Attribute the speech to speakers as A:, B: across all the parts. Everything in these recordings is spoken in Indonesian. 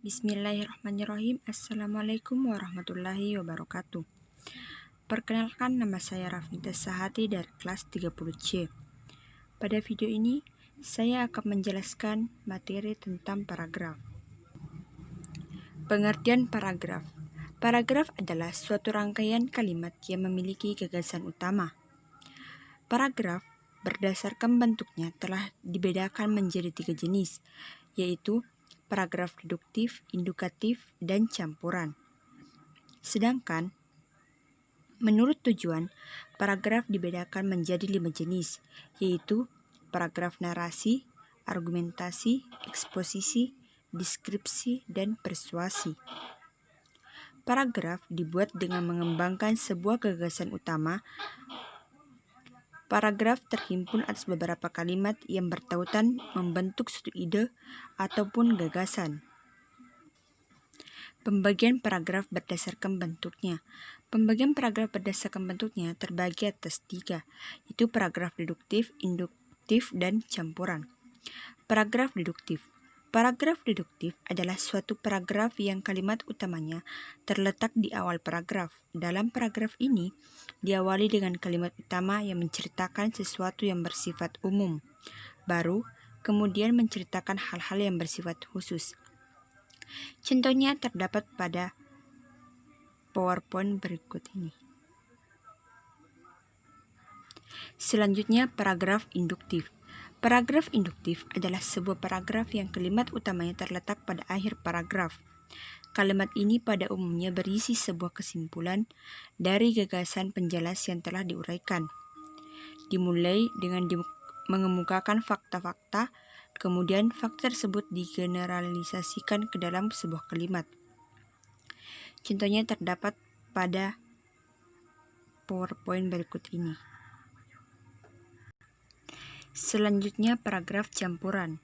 A: Bismillahirrahmanirrahim. Assalamualaikum warahmatullahi wabarakatuh. Perkenalkan, nama saya Rafnita Sahati dari kelas 30C. Pada video ini, saya akan menjelaskan materi tentang paragraf. Pengertian paragraf. Paragraf adalah suatu rangkaian kalimat yang memiliki gagasan utama. Paragraf berdasarkan bentuknya telah dibedakan menjadi 3 jenis, yaitu paragraf deduktif, indukatif, dan campuran. Sedangkan, menurut tujuan, paragraf dibedakan menjadi 5 jenis, yaitu paragraf narasi, argumentasi, eksposisi, deskripsi, dan persuasi. Paragraf dibuat dengan mengembangkan sebuah gagasan utama. Paragraf terhimpun atas beberapa kalimat yang bertautan membentuk suatu ide ataupun gagasan. Pembagian paragraf berdasarkan bentuknya. Pembagian paragraf berdasarkan bentuknya terbagi atas 3, yaitu paragraf deduktif, induktif, dan campuran. Paragraf deduktif. Paragraf deduktif adalah suatu paragraf yang kalimat utamanya terletak di awal paragraf. Dalam paragraf ini, diawali dengan kalimat utama yang menceritakan sesuatu yang bersifat umum, baru kemudian menceritakan hal-hal yang bersifat khusus. Contohnya terdapat pada PowerPoint berikut ini. Selanjutnya, paragraf induktif. Paragraf induktif adalah sebuah paragraf yang kalimat utamanya terletak pada akhir paragraf. Kalimat ini pada umumnya berisi sebuah kesimpulan dari gagasan penjelas yang telah diuraikan. Dimulai dengan mengemukakan fakta-fakta, kemudian fakta tersebut digeneralisasikan ke dalam sebuah kalimat. Contohnya terdapat pada PowerPoint berikut ini. Selanjutnya, paragraf campuran.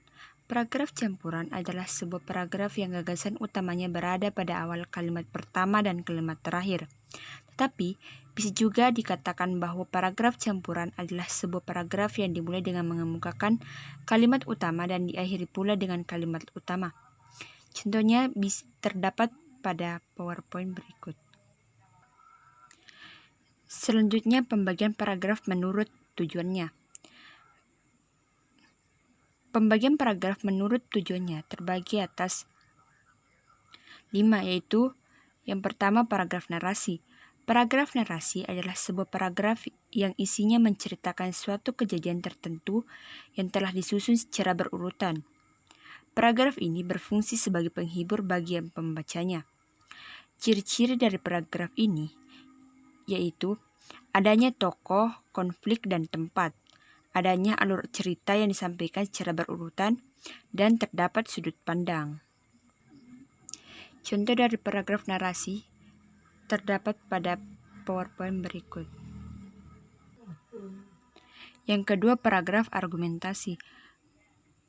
A: Paragraf campuran adalah sebuah paragraf yang gagasan utamanya berada pada awal kalimat pertama dan kalimat terakhir. Tetapi, bisa juga dikatakan bahwa paragraf campuran adalah sebuah paragraf yang dimulai dengan mengemukakan kalimat utama dan diakhiri pula dengan kalimat utama. Contohnya terdapat pada PowerPoint berikut. Selanjutnya, pembagian paragraf menurut tujuannya. Pembagian paragraf menurut tujuannya terbagi atas 5, yaitu yang pertama paragraf narasi. Paragraf narasi adalah sebuah paragraf yang isinya menceritakan suatu kejadian tertentu yang telah disusun secara berurutan. Paragraf ini berfungsi sebagai penghibur bagi pembacanya. Ciri-ciri dari paragraf ini yaitu adanya tokoh, konflik, dan tempat. Adanya alur cerita yang disampaikan secara berurutan, dan terdapat sudut pandang. Contoh dari paragraf narasi terdapat pada PowerPoint berikut. Yang kedua, paragraf argumentasi.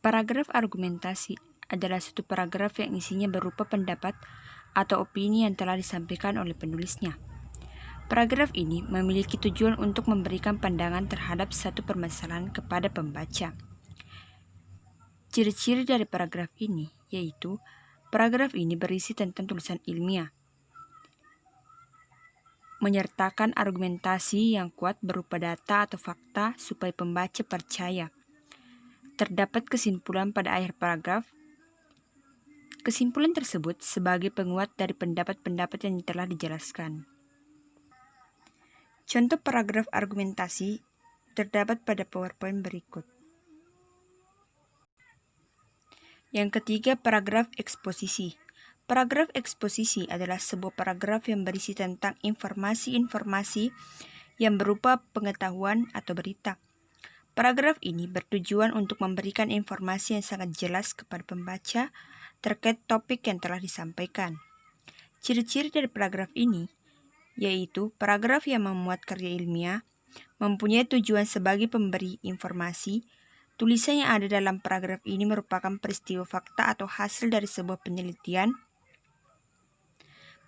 A: Paragraf argumentasi adalah suatu paragraf yang isinya berupa pendapat atau opini yang telah disampaikan oleh penulisnya. Paragraf ini memiliki tujuan untuk memberikan pandangan terhadap satu permasalahan kepada pembaca. Ciri-ciri dari paragraf ini yaitu paragraf ini berisi tentang tulisan ilmiah, menyertakan argumentasi yang kuat berupa data atau fakta supaya pembaca percaya. Terdapat kesimpulan pada akhir paragraf. Kesimpulan tersebut sebagai penguat dari pendapat-pendapat yang telah dijelaskan. Contoh paragraf argumentasi terdapat pada PowerPoint berikut. Yang ketiga, paragraf eksposisi. Paragraf eksposisi adalah sebuah paragraf yang berisi tentang informasi-informasi yang berupa pengetahuan atau berita. Paragraf ini bertujuan untuk memberikan informasi yang sangat jelas kepada pembaca terkait topik yang telah disampaikan. Ciri-ciri dari paragraf ini yaitu paragraf yang memuat karya ilmiah, mempunyai tujuan sebagai pemberi informasi. Tulisan yang ada dalam paragraf ini merupakan peristiwa fakta atau hasil dari sebuah penelitian,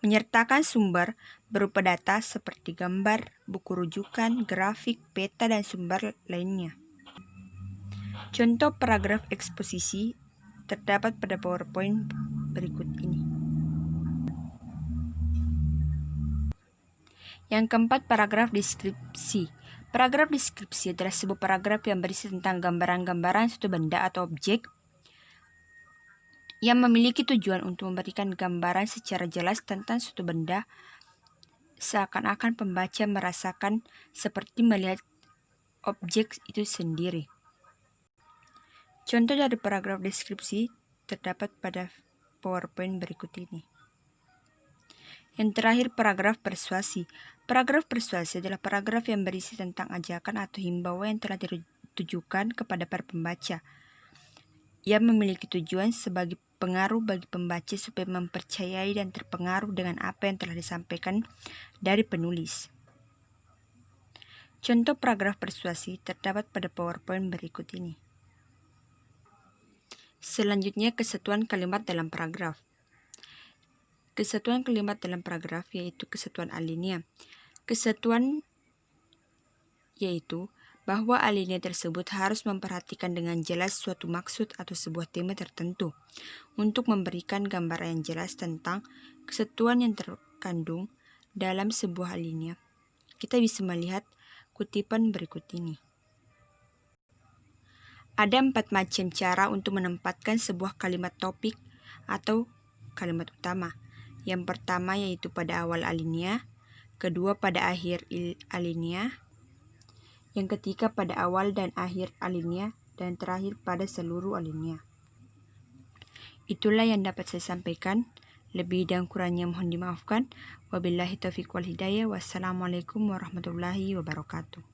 A: menyertakan sumber berupa data seperti gambar, buku rujukan, grafik, peta, dan sumber lainnya. Contoh paragraf eksposisi terdapat pada PowerPoint berikut ini. Yang keempat, paragraf deskripsi. Paragraf deskripsi adalah sebuah paragraf yang berisi tentang gambaran-gambaran suatu benda atau objek yang memiliki tujuan untuk memberikan gambaran secara jelas tentang suatu benda, seakan-akan pembaca merasakan seperti melihat objek itu sendiri. Contoh dari paragraf deskripsi terdapat pada PowerPoint berikut ini. Yang terakhir, paragraf persuasi. Paragraf persuasi adalah paragraf yang berisi tentang ajakan atau himbauan yang telah ditujukan kepada para pembaca, yang memiliki tujuan sebagai pengaruh bagi pembaca supaya mempercayai dan terpengaruh dengan apa yang telah disampaikan dari penulis. Contoh paragraf persuasi terdapat pada PowerPoint berikut ini. Selanjutnya, kesatuan kalimat dalam paragraf. Kesatuan kalimat dalam paragraf yaitu kesatuan alinea. Kesatuan yaitu bahwa alinea tersebut harus memperhatikan dengan jelas suatu maksud atau sebuah tema tertentu untuk memberikan gambaran yang jelas tentang kesatuan yang terkandung dalam sebuah alinea. Kita bisa melihat kutipan berikut ini. Ada 4 macam cara untuk menempatkan sebuah kalimat topik atau kalimat utama. Yang pertama yaitu pada awal alinea, kedua pada akhir alinea, yang ketiga pada awal dan akhir alinea, dan terakhir pada seluruh alinea. Itulah yang dapat saya sampaikan. Lebih dan kurangnya mohon dimaafkan. Wabillahi taufiq wal hidayah. Wassalamualaikum warahmatullahi wabarakatuh.